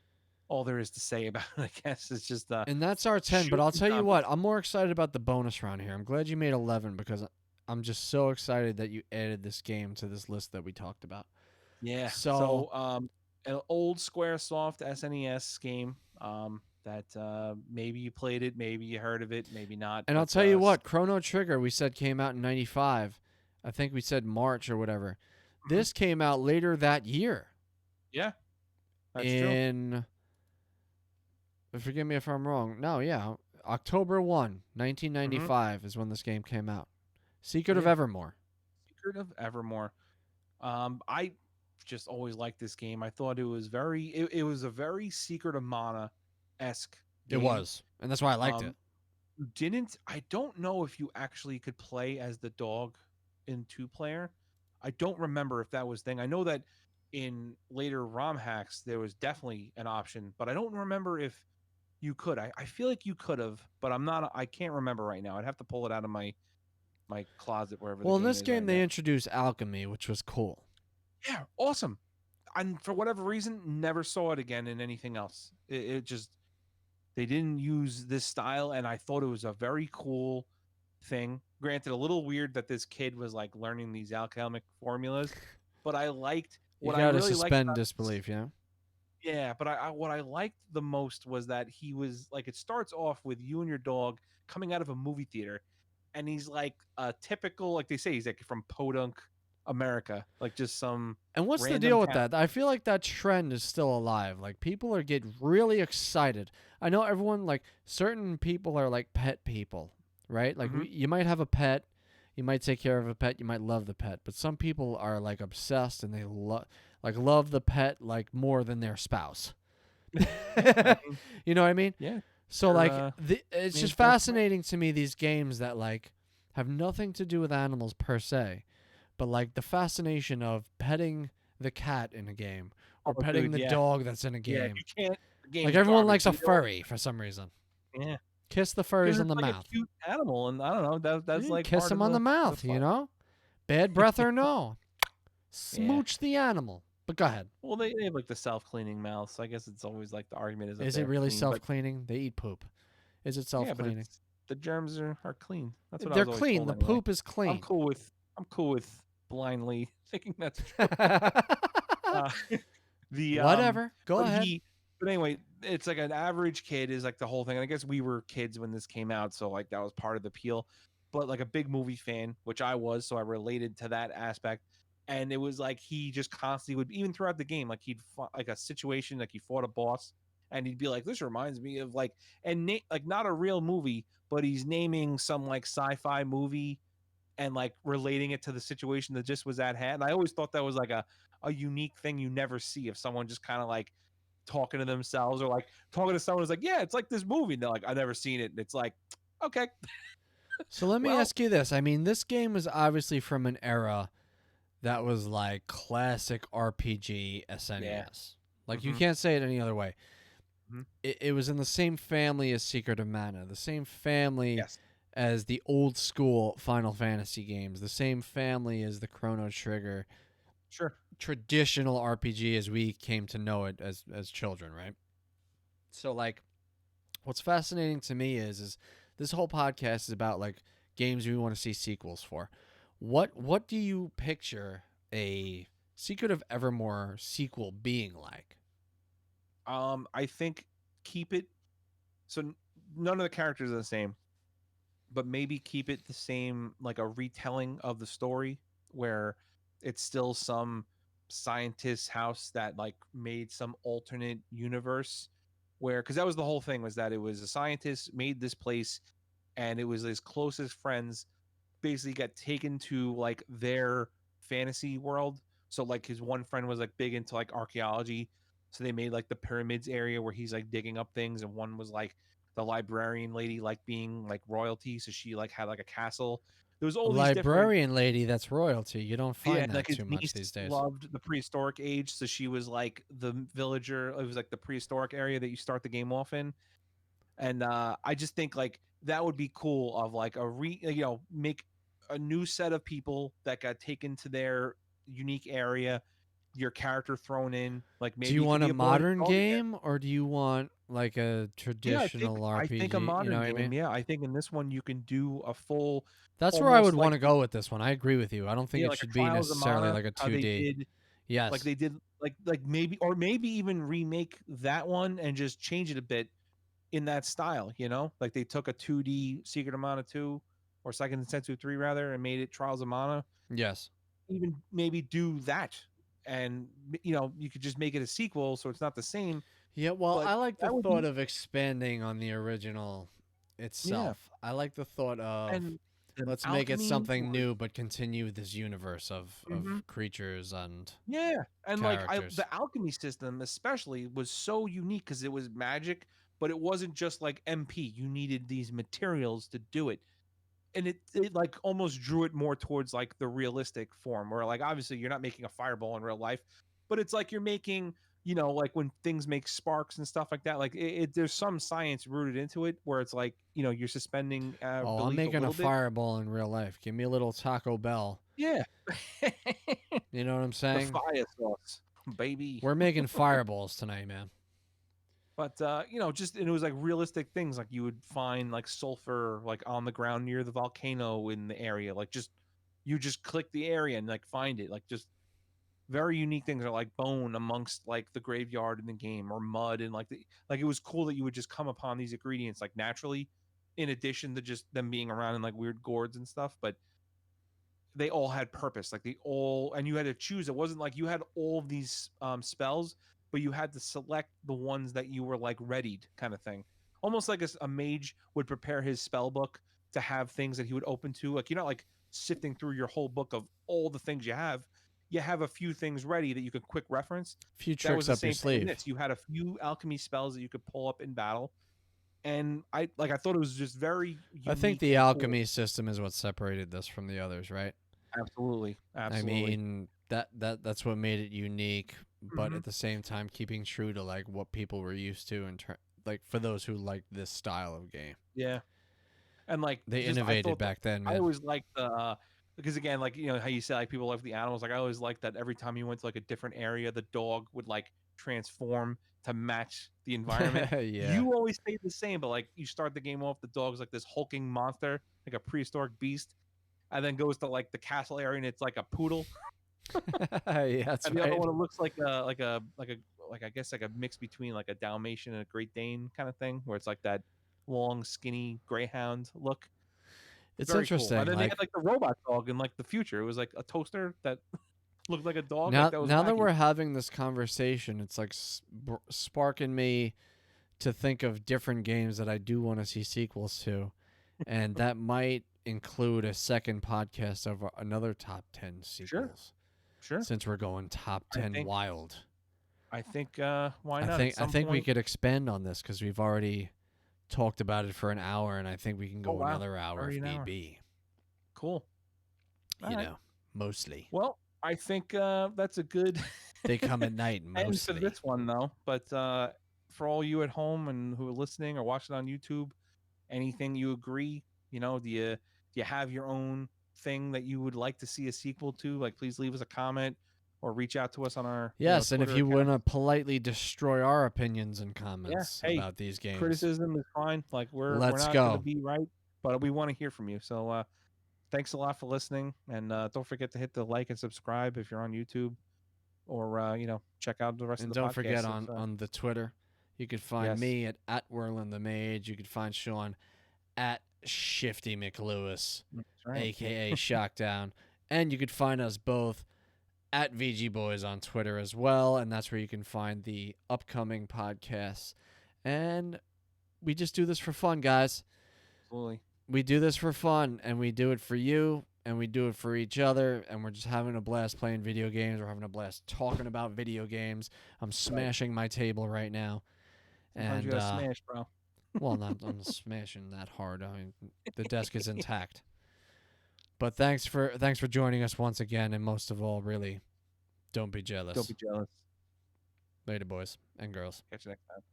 all there is to say about it. I guess it's just And that's our 10, but I'll shooting tell you what, zombies. I'm more excited about the bonus round here. I'm glad you made 11 because I'm just so excited that you added this game to this list that we talked about. Yeah. So, An old SquareSoft SNES game. That maybe you played it, maybe you heard of it, maybe not. and I'll But tell you what, Chrono Trigger we said came out in 95. I think we said March or whatever. This came out later that year. yeah, that's true. In forgive me if I'm wrong. No, yeah. October 1, 1995 is when this game came out. Secret of Yeah. Evermore. Secret of Evermore. I just always liked this game. I thought it was it was a very Secret of Mana esque It game. was. And that's why I liked Um, it. I don't know if you actually could play as the dog in 2-player. I don't remember if that was thing. I know that in later ROM hacks there was definitely an option, but I don't remember if you could. I feel like you could have, but I can't remember right now. I'd have to pull it out of my closet wherever Well, the in game this is game, right they now. introduced alchemy, which was cool. Yeah, awesome. And for whatever reason, never saw it again in anything else. It just they didn't use this style, and I thought it was a very cool thing. Granted, a little weird that this kid was like learning these alchemic formulas, but I liked You what I gotta really liked suspend about this. disbelief, yeah? Yeah, but what I liked the most was that he was like, it starts off with you and your dog coming out of a movie theater, and he's like a typical, like they say, he's like from Podunk, America, like just some And what's the random deal with town. that? I feel like that trend is still alive. Like people are getting really excited. I know everyone like certain people are like pet people, right? Like Mhm. you might have a pet, you might take care of a pet, you might love the pet, but some people are like obsessed and they love the pet like more than their spouse. I mean, You know what I mean? yeah. So They're, like uh, it's main just character. fascinating to me these games that like have nothing to do with animals per se, but like the fascination of petting the cat in a game or Oh, petting dude, the yeah. dog that's in a Yeah, game. you can't. The game's Like everyone garbage. likes a You know what? furry for some reason. Yeah, Kiss the because furries on it's the like a mouth. cute animal, and I don't know. That's like Kiss part them of on the the mouth, fun. you know? Bad breath or no. Yeah. Smooch the animal. But go ahead. Well, they have like the self-cleaning mouth, so I guess it's always like the argument is that Is it they're really clean, but self-cleaning? They eat poop. Is it yeah, but self-cleaning? it's the germs are clean. That's what I They're was always clean. told The anyway. poop is I'm clean. cool with blindly thinking that's true. Uh, the Whatever. Go but ahead. but anyway, it's like an average kid is like the whole thing. And I guess we were kids when this came out, so like that was part of the appeal. But like a big movie fan, which I was, so I related to that aspect. And it was like he just constantly would, even throughout the game, like he'd fought like a situation, like he fought a boss, and he'd be like, "This reminds me of like," and like not a real movie, but he's naming some like sci-fi movie and like relating it to the situation that just was at hand. I always thought that was like a unique thing you never see if someone just kind of like talking to themselves or like talking to someone who's like, yeah, it's like this movie. And they're like, I've never seen it. And it's like, okay. So let me Well, ask you this. I mean, this game was obviously from an era that was like classic RPG SNES. Like you Mhm. can't say it any other way. Mhm. it was in the same family as Secret of Mana, the same family Yes. as the old school Final Fantasy games, the same family as the Chrono Trigger Sure. traditional RPG as we came to know it as children, right? So like what's fascinating to me is this whole podcast is about like games we want to see sequels for. What do you picture a Secret of Evermore sequel being like? I think keep it so none of the characters are the same, but maybe keep it the same, like a retelling of the story where it's still some scientist's house that like made some alternate universe where because that was the whole thing was that it was a scientist made this place and it was his closest friends basically got taken to like their fantasy world. So like his one friend was like big into like archaeology. So they made like the pyramids area where he's like digging up things, and one was like the librarian lady like being like royalty. So she like had like a castle. There was A all these different librarian lady that's royalty. You don't yeah, find like that his too much niece these days. loved the prehistoric age, so she was like the villager. It was like the prehistoric area that you start the game off in, and I just think like that would be cool of like make a new set of people that got taken to their unique area, your character thrown in, like Do you maybe it could want be a a boy modern dog again. game or do you want like a Yeah, traditional I think a RPG? You know modern what I game. mean? Yeah, I think in this one you can do a full, That's where I would almost want like to go with this one. I agree with you. I don't think yeah, it like a should be Trials of necessarily Mana, like a how they 2D. did like Yes. they did like maybe or maybe even remake that one and just change it a bit in that style, like they took a 2D Secret of Mana 2 or Second Sensu 3 rather and made it Trials of Mana. Yes. Even maybe do that, and you could just make it a sequel so it's not the same, Yeah, well, but I like the that would thought be of expanding on the original yeah. itself. I like the thought of And the let's make it alchemy something was new but continue this universe of mhm. creatures and Yeah, and like characters. the alchemy system especially was so unique because it was magic, but it wasn't just like MP. You needed these materials to do it, and it like almost drew it more towards like the realistic form, where like obviously you're not making a fireball in real life, but it's like you're making like when things make sparks and stuff like that. Like there's some science rooted into it where it's like you're suspending Oh, I'm belief a making a little bit. fireball in real life. Give me a little Taco Bell. Yeah, You know what I'm the saying? fire sauce, baby. We're making fireballs tonight, man. But just and it was like realistic things like you would find like sulfur like on the ground near the volcano in the area. Like you just click the area and like find it. Like just very unique things are like bone amongst like the graveyard in the game or mud and like it was cool that you would just come upon these ingredients like naturally, in addition to just them being around in like weird gourds and stuff. But they all had purpose. Like they all, and you had to choose. It wasn't like you had all of these spells, but you had to select the ones that you were like readied, kind of thing. Almost like a mage would prepare his spell book to have things that he would open to. Like you're not like sifting through your whole book of all the things you have. You have a few things ready that you could quick reference. Few That was tricks the up your same thing in sleeve. this. You had a few alchemy spells that you could pull up in battle, and I thought it was just very I think unique the and cool. alchemy system is what separated this from the others, right? Absolutely, I absolutely. mean, that's what made it unique, but Hmm. at the same time keeping true to like what people were used to and like for those who like this style of game. Yeah. And like They just I innovated thought back then, I man. always liked the because again like how you say like people love the animals, like I always liked that every time you went to like a different area the dog would like transform to match the environment. Yeah. You always stayed the same, but like you start the game off the dog's like this hulking monster, like a prehistoric beast, and then goes to like the castle area and it's like a poodle, Yeah, that's and the other right. one it looks like I guess like a mix between like a Dalmatian and a Great Dane kind of thing, where it's like that long skinny greyhound look. It's Very cool. And interesting. then they Like had like the robot dog in like the future. It was like a toaster that looked like a dog. Like now, that was now that wacky. we're having this conversation, it's like sparking me to think of different games that I do want to see sequels to, and that might include a second podcast of another top 10 Sure, sequels. sure. Since we're going top I 10 think wild, why I not at think I some think we point? could expand on this because we've already talked about it for an hour, and I think we can Oh go wow, another hour already if an need hour. be. Cool. All You right. know, mostly Well, I think that's a good they come at night end for mostly. this one though. But for all you at home and who are listening or watching on YouTube, anything you agree? Do you have your own thing that you would like to see a sequel to? Like, please leave us a comment or reach out to us on our Yes, and if Twitter you want account. to politely destroy our opinions and Yeah, comments hey, about these games, criticism is fine. Like, we're let's not going to go. be right, but we want to hear from you. So thanks a lot for listening, and don't forget to hit the like and subscribe if you're on YouTube, or check out the rest And of the don't podcast. forget on the Twitter, you could find me at Whirlin the Mage. You could find Sean at Shifty McLewis, right. aka Shockdown, and you could find us both at VG Boys on Twitter as well, and that's where you can find the upcoming podcasts. And we just do this for fun, guys. Absolutely. We do this for fun, and we do it for you, and we do it for each other, and we're just having a blast playing video games. We're having a blast talking about video games. I'm smashing my table right now. Sometimes you gotta smash, bro. Well, I'm smashing that hard. I mean, the desk is intact. But thanks for joining us once again, and most of all, really, don't be jealous. Don't be jealous. Later, boys and girls. Catch you next time.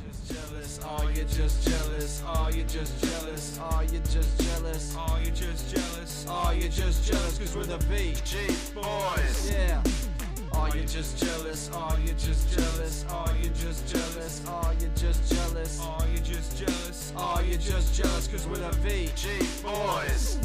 Just jealous, oh you're just jealous, oh you're just jealous, oh you're just jealous, oh you're just jealous, oh you're just jealous, cause we're the VG Boys, yeah. Oh you're just jealous, oh you're just jealous, oh you're just jealous, oh you're just jealous, oh you're just jealous, oh you're just jealous, cause we're the VG Boys.